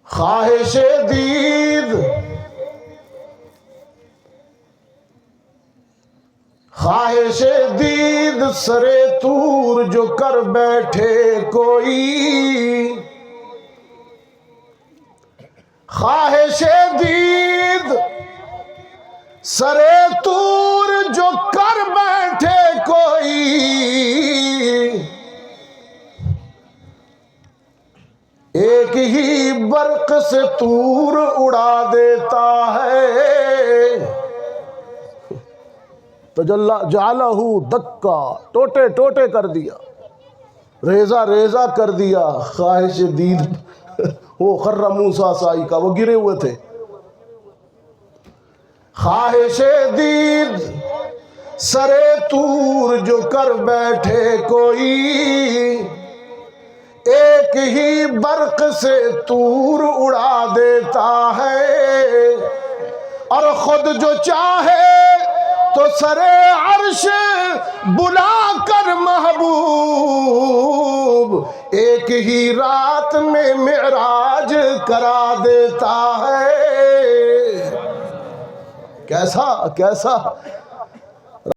خواہش دید خواہش دید سرے طور جو کر بیٹھے کوئی، خواہش دید سرے طور جو کر بیٹھے کوئی، ایک ہی برق سے طور اڑا دیتا ہے، جعلہ دکا، ٹوٹے ٹوٹے کر دیا، ریزہ ریزہ کر دیا۔ خواہش دید وہ خر موسیٰ سائی کا، وہ گرے ہوئے تھے۔ خواہش دید سرے طور جو کر بیٹھے کوئی، ایک ہی برق سے طور اڑا دیتا ہے، اور خود جو چاہے تو سرے عرش بلا کر محبوب ایک ہی رات میں معراج کرا دیتا ہے۔ کیسا